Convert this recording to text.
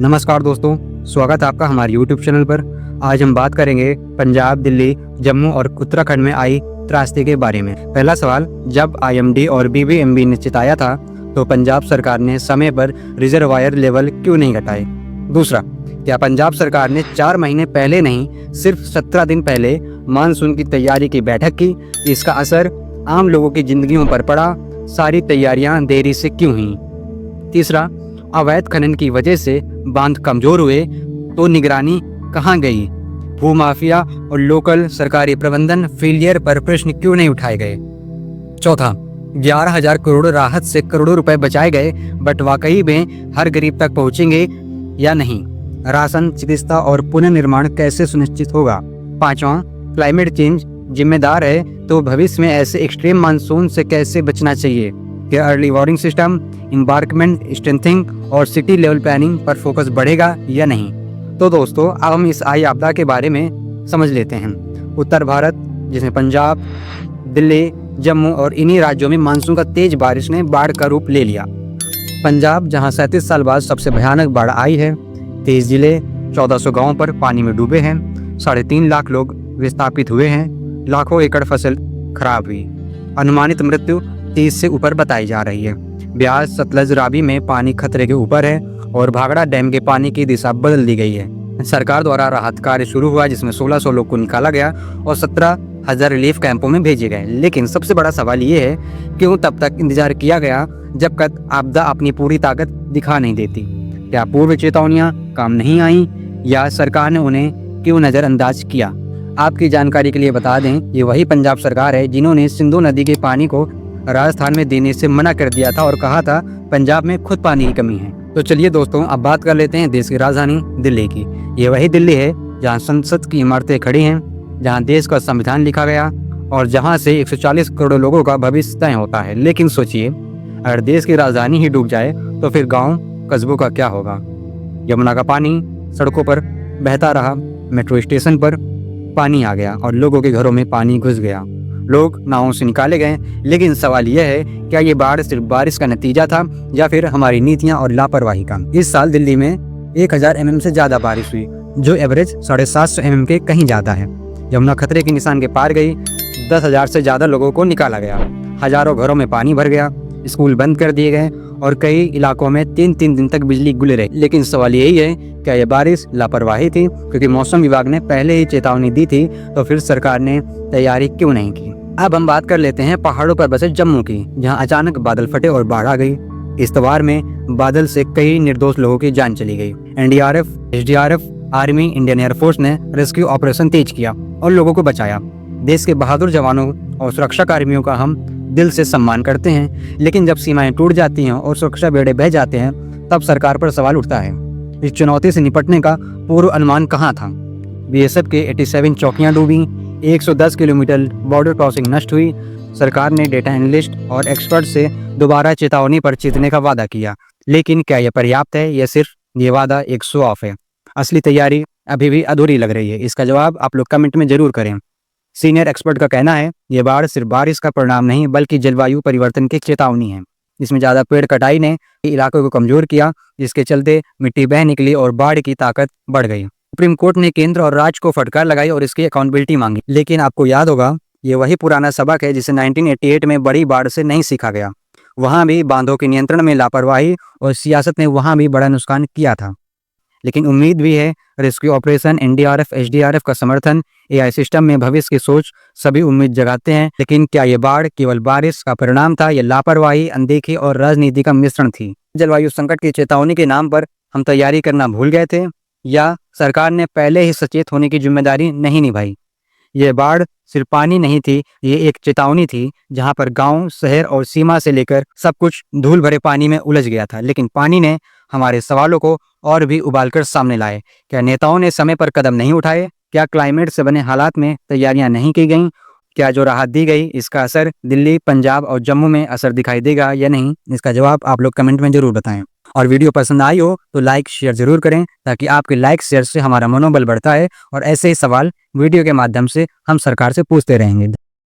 नमस्कार दोस्तों, स्वागत है आपका हमारे YouTube चैनल पर। आज हम बात करेंगे पंजाब, दिल्ली, जम्मू और उत्तराखंड में आई त्रासदी के बारे में। पहला सवाल, जब IMD और BBMB ने चिताया था तो पंजाब सरकार ने समय पर रिजर्वायर लेवल क्यों नहीं घटाए? दूसरा, क्या पंजाब सरकार ने 4 महीने पहले नहीं सिर्फ 17 दिन पहले मानसून की तैयारी की बैठक की? इसका असर आम लोगों की जिंदगियों पर पड़ा? सारी तैयारियां देरी से क्यों हुई? तीसरा, अवैध खनन की वजह से बांध कमजोर हुए तो निगरानी कहां गई? भूमाफिया और लोकल सरकारी प्रबंधन फेलियर पर प्रश्न क्यों नहीं उठाए गए? चौथा, 11,000 करोड़ राहत से करोड़ों रुपए बचाए गए, बट वाकई में हर गरीब तक पहुंचेंगे या नहीं? राशन, चिकित्सा और पुनर्निर्माण कैसे सुनिश्चित होगा? पांचवा, क्लाइमेट चेंज जिम्मेदार है तो भविष्य में ऐसे एक्सट्रीम मानसून से कैसे बचना चाहिए? क्या early warning system, embankment strengthening और सिटी लेवल प्लानिंग पर फोकस बढ़ेगा या नहीं? तो दोस्तों, अब हम इस आई आपदा के बारे में समझ लेते हैं। उत्तर भारत, जिसमें पंजाब, दिल्ली, जम्मू और इन्हीं राज्यों में मानसून का तेज बारिश ने बाढ़ का रूप ले लिया। पंजाब, जहां 37 साल बाद सबसे भयानक बाढ़ आई है, 23 जिले, 1400 गाँव पर पानी में डूबे हैं, 3.5 लाख लोग विस्थापित हुए हैं, लाखों एकड़ फसल खराब हुई। अनुमानित मृत्यु 30 से ऊपर बताई जा रही है। ब्यास, सतलज, रावी में पानी खतरे के ऊपर है और भाखड़ा डैम के पानी की दिशा बदल दी गई है। सरकार द्वारा राहत कार्य शुरू हुआ, जिसमें 1600 लोग को निकाला गया और 17,000 रिलीफ कैंपों में भेजे गए। लेकिन सबसे बड़ा सवाल ये है, क्यों तब तक इंतजार किया गया जब तक आपदा अपनी पूरी ताकत दिखा नहीं देती? क्या पूर्व चेतावनियां काम नहीं आई या सरकार ने उन्हें क्यों नजरअंदाज किया? आपकी जानकारी के लिए बता दें, ये वही पंजाब सरकार है जिन्होंने सिंधु नदी के पानी को राजस्थान में देने से मना कर दिया था और कहा था पंजाब में खुद पानी की कमी है। तो चलिए दोस्तों, अब बात कर लेते हैं देश की राजधानी दिल्ली की। ये वही दिल्ली है जहां संसद की इमारतें खड़ी हैं, जहां देश का संविधान लिखा गया और जहां से 140 करोड़ लोगों का भविष्य तय होता है। लेकिन सोचिए, अगर देश की राजधानी ही डूब जाए तो फिर गाँव कस्बों का क्या होगा? यमुना का पानी सड़कों पर बहता रहा, मेट्रो स्टेशन पर पानी आ गया और लोगों के घरों में पानी घुस गया। लोग नावों से निकाले गए। लेकिन सवाल यह है, क्या ये बाढ़ सिर्फ बारिश का नतीजा था या फिर हमारी नीतियां और लापरवाही का? इस साल दिल्ली में 1000 mm से ज्यादा बारिश हुई, जो एवरेज 750 mm के कहीं ज्यादा है। यमुना खतरे के निशान के पार गई, 10,000 से ज्यादा लोगों को निकाला गया, हजारों घरों में पानी भर गया, स्कूल बंद कर दिए गए और कई इलाकों में 3-3 दिन तक बिजली गुल रही। लेकिन सवाल यही है, क्या यह बारिश लापरवाही थी? क्योंकि मौसम विभाग ने पहले ही चेतावनी दी थी, तो फिर सरकार ने तैयारी क्यों नहीं की? अब हम बात कर लेते हैं पहाड़ों पर बसे जम्मू की, जहां अचानक बादल फटे और बाढ़ आ गई। इस त्योहार में बादल से कई निर्दोष लोगों की जान चली गई। NDRF, SDRF, army, Indian air force ने रेस्क्यू ऑपरेशन तेज किया और लोगों को बचाया। देश के बहादुर जवानों और सुरक्षा कर्मियों का हम दिल से सम्मान करते हैं। लेकिन जब सीमाएं टूट जाती हैं और सुरक्षा बेड़े बह जाते हैं, तब सरकार पर सवाल उठता है, इस चुनौती से निपटने का पूर्व अनुमान कहाँ था? BSF के 87 चौकियां डूबी, 110 किलोमीटर बॉर्डर क्रॉसिंग नष्ट हुई। सरकार ने डेटा एनालिस्ट और एक्सपर्ट से दोबारा चेतावनी पर जीतने का वादा किया। लेकिन क्या यह पर्याप्त है या सिर्फ ये वादा एक शो ऑफ है? असली तैयारी अभी भी अधूरी लग रही है। इसका जवाब आप लोग कमेंट में जरूर करें। सीनियर एक्सपर्ट का कहना है, ये बाढ़ सिर्फ बारिश का परिणाम नहीं बल्कि जलवायु परिवर्तन की चेतावनी है। इसमें ज्यादा पेड़ कटाई ने इलाकों को कमजोर किया, जिसके चलते मिट्टी बह निकली और बाढ़ की ताकत बढ़ गई। सुप्रीम कोर्ट ने केंद्र और राज्य को फटकार लगाई और इसकी अकाउंटेबिलिटी मांगी। लेकिन आपको याद होगा, ये वही पुराना सबक है जिसे 1988 में बड़ी बाढ़ से नहीं सीखा गया। वहां भी बांधों के नियंत्रण में लापरवाही और सियासत ने वहां भी बड़ा नुकसान किया था। लेकिन उम्मीद भी है, रेस्क्यू ऑपरेशन, NDRF, SDRF का समर्थन, AI सिस्टम में भविष्य की सोच सभी उम्मीद जगाते हैं। लेकिन क्या ये बाढ़ केवल बारिश का परिणाम था या लापरवाही, अनदेखी और राजनीति का मिश्रण थी? जलवायु संकट की चेतावनी के नाम पर हम तैयारी करना भूल गए थे या सरकार ने पहले ही सचेत होने की जिम्मेदारी नहीं निभाई? यह बाढ़ सिर्फ पानी नहीं थी, ये एक चेतावनी थी, जहां पर गांव, शहर और सीमा से लेकर सब कुछ धूल भरे पानी में उलझ गया था। लेकिन पानी ने हमारे सवालों को और भी उबालकर सामने लाए। क्या नेताओं ने समय पर कदम नहीं उठाए? क्या क्लाइमेट से बने हालात में तैयारियां नहीं की गईं? क्या जो राहत दी गई, इसका असर दिल्ली, पंजाब और जम्मू में असर दिखाई देगा या नहीं? इसका जवाब आप लोग कमेंट में जरूर बताएं। और वीडियो पसंद आई हो तो लाइक शेयर जरूर करें, ताकि आपके लाइक शेयर से हमारा मनोबल बढ़ता है और ऐसे ही सवाल वीडियो के माध्यम से हम सरकार से पूछते रहेंगे।